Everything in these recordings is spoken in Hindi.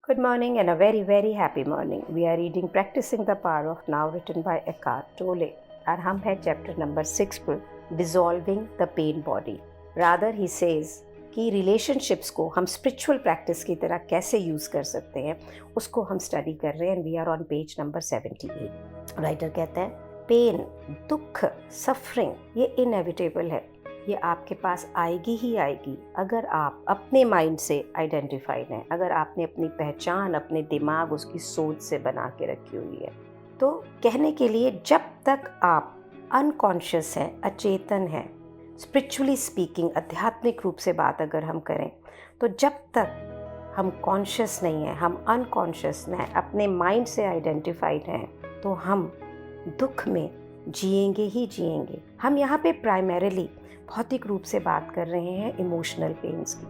Good morning and a very, very happy morning. We are reading Practicing the Power of Now written by Eckhart Tolle. और हम हैं चैप्टर नंबर 6 पर Dissolving the Pain Body. Rather he says कि रिलेशनशिप्स को हम स्पिरिचुअल प्रैक्टिस की तरह कैसे यूज़ कर सकते हैं उसको हम स्टडी कर रहे हैं and we are on page number 78. Writer कहते हैं पेन, दुख, सफरिंग ये इनएविटेबल है. ये आपके पास आएगी ही आएगी अगर आप अपने माइंड से आइडेंटिफाइड हैं, अगर आपने अपनी पहचान अपने दिमाग उसकी सोच से बना के रखी हुई है. तो कहने के लिए जब तक आप अनकॉन्शियस हैं, अचेतन हैं, स्पिरिचुअली स्पीकिंग आध्यात्मिक रूप से बात अगर हम करें तो जब तक हम कॉन्शियस नहीं हैं, हम अनकॉन्शियस हैं, अपने माइंड से आइडेंटिफाइड हैं, तो हम दुख में जिएंगे ही जिएंगे. हम यहाँ पे प्राइमरीली भौतिक रूप से बात कर रहे हैं इमोशनल पेन्स की.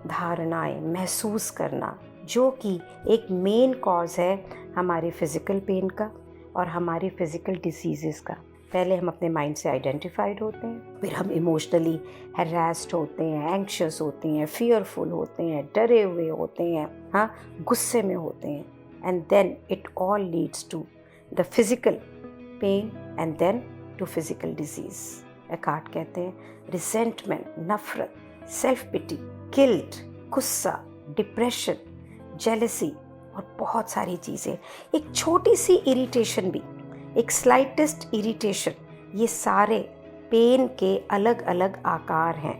धारणाएं महसूस करना जो कि एक मेन कॉज है हमारे फिज़िकल पेन का और हमारे फिज़िकल डिसीज़ेस का. पहले हम अपने माइंड से आइडेंटिफाइड होते हैं, फिर हम इमोशनली हैरेस्ड होते हैं, एंक्शियस होते हैं, फियरफुल होते हैं, डरे हुए होते हैं, हाँ, गुस्से में होते हैं. And then it all leads to the physical pain and then to physical disease. Eckhart कहते हैं रिसेंटमेंट, नफरत, सेल्फ पिटी, गिल्ट, गुस्सा, डिप्रेशन, जेलसी और बहुत सारी चीज़ें. एक छोटी सी इरिटेशन भी, एक स्लाइटेस्ट इरिटेशन, ये सारे पेन के अलग अलग आकार हैं.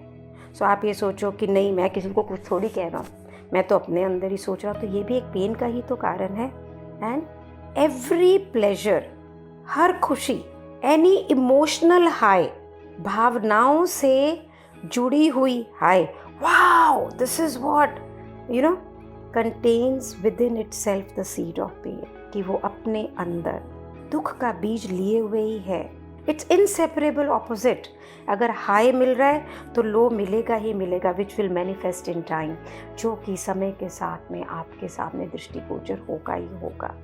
सो आप ये सोचो कि नहीं मैं किसी को कुछ थोड़ी कह रहा हूँ, मैं तो अपने अंदर ही सोच रहा हूँ, तो ये भी एक पेन का ही तो कारण है. एंड एवरी प्लेजर, हर खुशी, एनी इमोशनल हाई, भावनाओं से जुड़ी हुई hi, wow this is what you know contains within itself the seed of pain. कि वो अपने अंदर दुख का बीज लिए हुए ही है. It's inseparable opposite. अगर हाई मिल रहा है तो लो मिलेगा ही मिलेगा, which will manifest in time, जो कि समय के साथ में आपके सामने दृष्टिगोचर होगा ही होगा.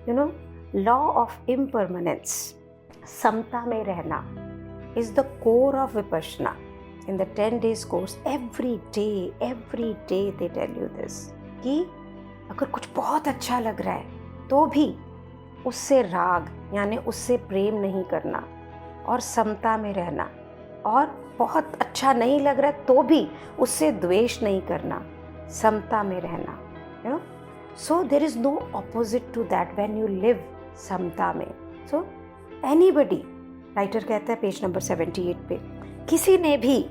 You know law of impermanence, समता में रहना is the core of Vipassana. In the 10 days course, every day they tell you this कि अगर कुछ बहुत अच्छा लग रहा है तो भी उससे राग यानी उससे प्रेम नहीं करना और समता में रहना, और बहुत अच्छा नहीं लग रहा है तो भी उससे द्वेष नहीं करना, समता में रहना. You know so there is no opposite to that when you live समता में. सो एनीबडी, राइटर कहता है पेज नंबर 78 पे, किसी ने भी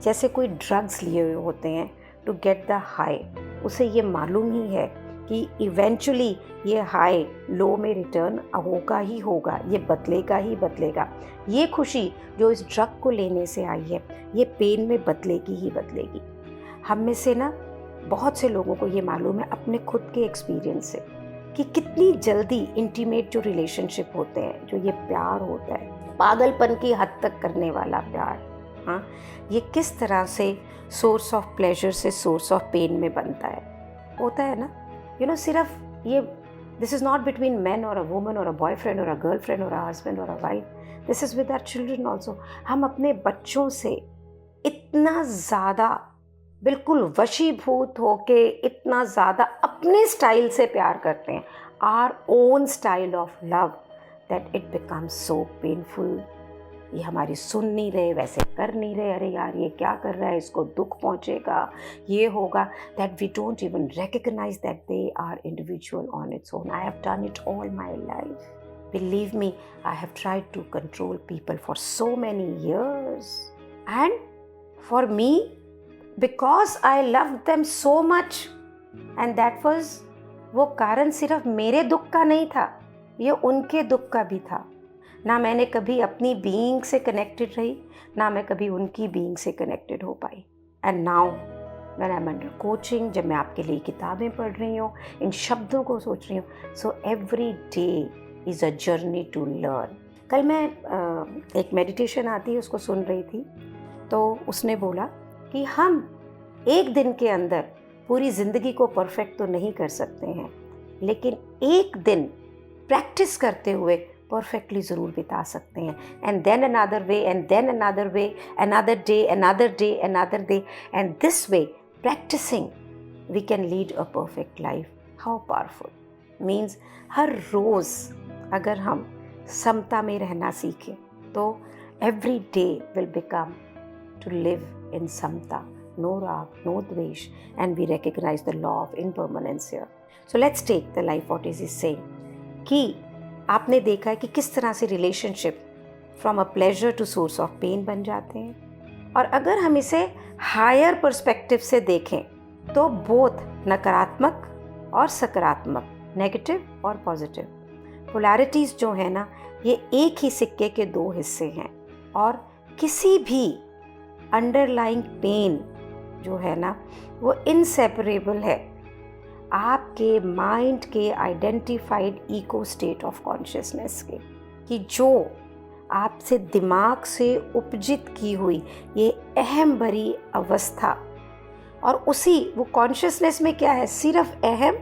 जैसे कोई ड्रग्स लिए हुए होते हैं टू गेट द हाई, उसे ये मालूम ही है कि इवेंचुअली ये हाई लो में रिटर्न होगा ही होगा, ये बदलेगा ही बदलेगा. ये खुशी जो इस ड्रग को लेने से आई है ये पेन में बदलेगी ही बदलेगी. हम में से ना बहुत से लोगों को ये मालूम है अपने खुद के एक्सपीरियंस से कि कितनी जल्दी इंटीमेट जो रिलेशनशिप होते हैं, जो ये प्यार होता है, पागलपन की हद तक करने वाला प्यार, हाँ, ये किस तरह से सोर्स ऑफ प्लेजर से सोर्स ऑफ पेन में बनता है. होता है ना, यू नो सिर्फ ये this is not between man और अ वुमन और अ बॉयफ्रेंड और अ गर्लफ्रेंड और अ हस्बैंड और a wife, this is with our children also. हम अपने बच्चों से इतना ज़्यादा बिल्कुल वशीभूत होके, इतना ज़्यादा अपने स्टाइल से प्यार करते हैं, our own style of love, that it becomes so painful. ये हमारी सुन नहीं रहे, वैसे कर नहीं रहे, अरे यार ये क्या कर रहा है, इसको दुख पहुँचेगा, ये होगा. that we don't even recognize that they are individual on its own. I have done it all my life. Believe me, I have tried to control people for so many years. And for me, because I loved them so much, and that was, वो कारण सिर्फ मेरे दुख का नहीं था, ये उनके दुख का भी था. ना मैंने कभी अपनी बीइंग से कनेक्टेड रही, ना मैं कभी उनकी बीइंग से कनेक्टेड हो पाई. And now when I am under coaching, जब मैं आपके लिए किताबें पढ़ रही हूँ, इन शब्दों को सोच रही हूँ, so every day is a journey to learn. कल मैं एक मेडिटेशन आती है उसको सुन रही थी, तो उसने बोला कि हम एक दिन के अंदर पूरी ज़िंदगी को परफेक्ट तो नहीं कर सकते हैं, लेकिन एक दिन प्रैक्टिस करते हुए परफेक्टली ज़रूर बिता सकते हैं. And then another way, and then another way, another day, another day, another day, and this way practising we can lead a perfect life. How powerful. Means हर रोज़ अगर हम समता में रहना सीखें तो every day will become to live in samta, no rag, no dvesh, and we recognize the law of impermanence here. So let's take the life what is he saying कि आपने देखा है कि किस तरह से relationship from a pleasure to source of pain बन जाते हैं, और अगर हम इसे हायर पर्सपेक्टिव से देखें तो बोथ नकारात्मक और सकारात्मक, नेगेटिव और पॉजिटिव पोलैरिटीज़ जो है ना, ये एक ही सिक्के के दो हिस्से हैं, और किसी भी अंडरलाइंग पेन जो है ना वो इनसेपरेबल है आपके माइंड के identified ego state of consciousness के, कि जो आपसे दिमाग से उपजित की हुई ये अहम भरी अवस्था, और उसी वो कॉन्शियसनेस में क्या है, सिर्फ अहम,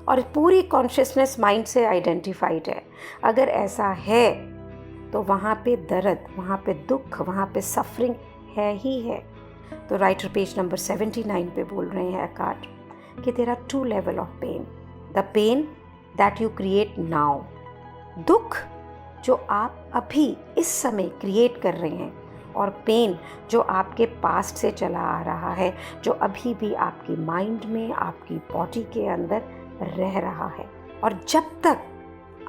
और पूरी कॉन्शियसनेस माइंड से आइडेंटिफाइड है। अगर ऐसा है तो वहाँ पे दर्द, वहाँ पे दुख, वहाँ पे सफरिंग है ही है। तो राइटर पेज नंबर 79 पे बोल रहे हैं एकार्ट कि there are two level of pain, the pain that you create now, दुख जो आप अभी इस समय क्रिएट कर रहे हैं, और पेन जो आपके पास्ट से चला आ रहा है, जो अभी भी आपकी माइंड में, आपकी बॉडी के अंदर रह रहा है। और जब तक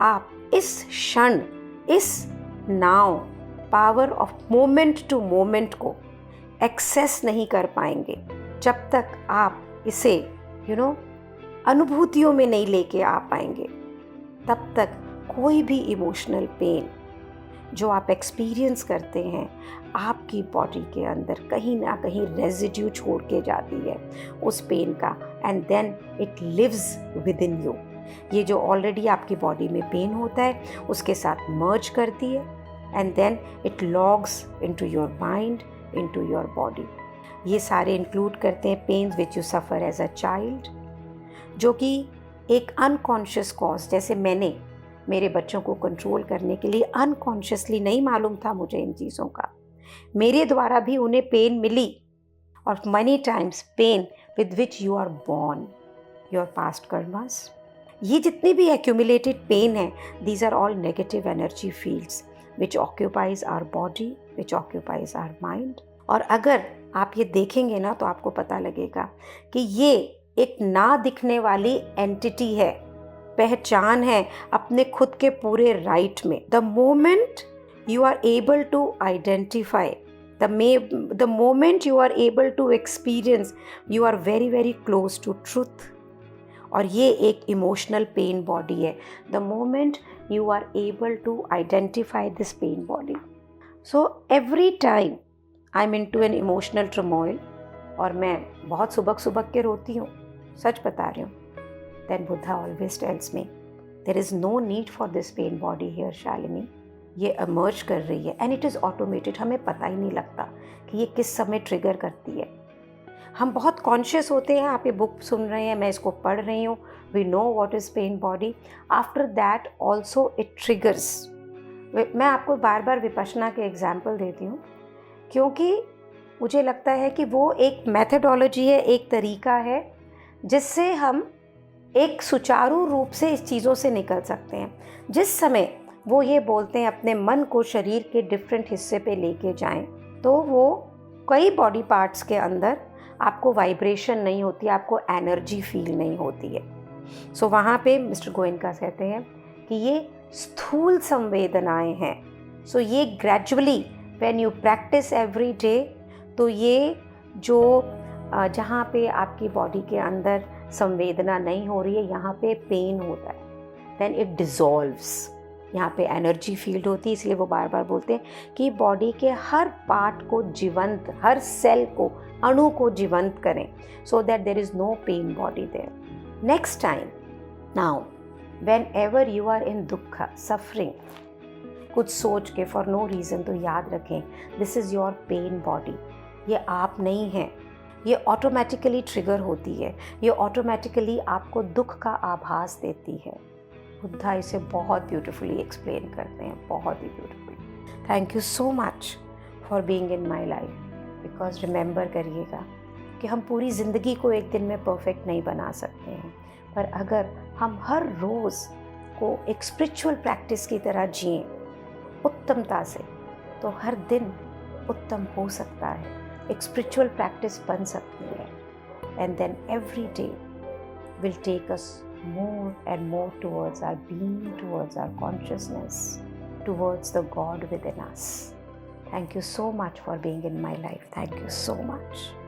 आप इस क्षण, इस now, power of moment to moment को एक्सेस नहीं कर पाएंगे, जब तक आप इसे अनुभूतियों में नहीं लेके आ पाएंगे, तब तक कोई भी इमोशनल पेन जो आप एक्सपीरियंस करते हैं आपकी बॉडी के अंदर कहीं ना कहीं रेजिड्यू छोड़ के जाती है उस पेन का, and then it lives within you. ये जो ऑलरेडी आपकी बॉडी में पेन होता है उसके साथ मर्ज करती है, and then it logs into your mind, into your body. ये सारे इंक्लूड करते हैं pains which you suffer as a child, जो कि एक अनकॉन्शियस कॉज, जैसे मैंने मेरे बच्चों को कंट्रोल करने के लिए अनकॉन्शियसली, नहीं मालूम था मुझे इन चीज़ों का, मेरे द्वारा भी उन्हें पेन मिली, और many times pain with which you are born, your past karmas. ये जितनी भी एक्यूमुलेटेड पेन है, these are all negative energy fields which occupies our body, which occupies our mind. और अगर आप ये देखेंगे ना तो आपको पता लगेगा कि ये एक ना दिखने वाली एंटिटी है, पहचान है अपने खुद के पूरे राइट में। The moment you are able to identify, the moment you are able to experience, you are very very close to truth. और ये एक इमोशनल पेन बॉडी है, the moment you are able to identify this pain body. So every time I'm into an emotional turmoil, और मैं बहुत सुबक के रोती हूँ, सच बता रही हूँ, then Buddha always tells me there is no need for this pain body here, Shalini. ये emerge कर रही है and it is automated, हमें पता ही नहीं लगता कि ये किस समय ट्रिगर करती है। हम बहुत कॉन्शियस होते हैं, आप ये बुक सुन रहे हैं, मैं इसको पढ़ रही हूँ, we know what is pain body, after that also it triggers. मैं आपको बार बार विपश्यना के एग्जाम्पल देती हूँ क्योंकि मुझे लगता है कि वो एक मैथडोलॉजी है, एक तरीका है जिससे हम एक सुचारू रूप से इस चीज़ों से निकल सकते हैं। जिस समय वो ये बोलते हैं अपने मन को शरीर के डिफरेंट हिस्से पे लेके जाएं, तो वो कई बॉडी पार्ट्स के अंदर आपको वाइब्रेशन नहीं होती, आपको एनर्जी फील नहीं होती है। सो वहाँ पे मिस्टर गोयनका कहते हैं कि ये स्थूल संवेदनाएं हैं। सो ये gradually when you practice every day, तो ये जो जहाँ पे आपकी बॉडी के अंदर संवेदना नहीं हो रही है, यहाँ पे पेन होता है, देन इट डिज़ोल्व्स। यहाँ पे एनर्जी फील्ड होती है, इसलिए वो बार बार बोलते हैं कि बॉडी के हर पार्ट को जीवंत, हर सेल को, अणु को जीवंत करें, so that there is no pain body there. Next time, now whenever you are in दुख, सफरिंग, कुछ सोच के फॉर नो रीज़न, तो याद रखें this is your pen body. ये आप नहीं हैं, ये ऑटोमेटिकली ट्रिगर होती है, ये ऑटोमेटिकली आपको दुख का आभास देती है। बुद्धा इसे बहुत ब्यूटीफुली एक्सप्लेन करते हैं, बहुत ही beautifully. Thank you so much for being in my life, because remember करिएगा कि हम पूरी ज़िंदगी को एक दिन में परफेक्ट नहीं बना सकते हैं, पर अगर हम हर रोज़ को एक स्पिरिचुअल प्रैक्टिस की तरह जिएं उत्तमता से, तो हर दिन उत्तम हो सकता है, एक स्पिरिचुअल प्रैक्टिस बन सकती है। And then every day will take us more and more towards our being, towards our consciousness, towards the God within us. Thank you so much for being in my life. Thank you so much.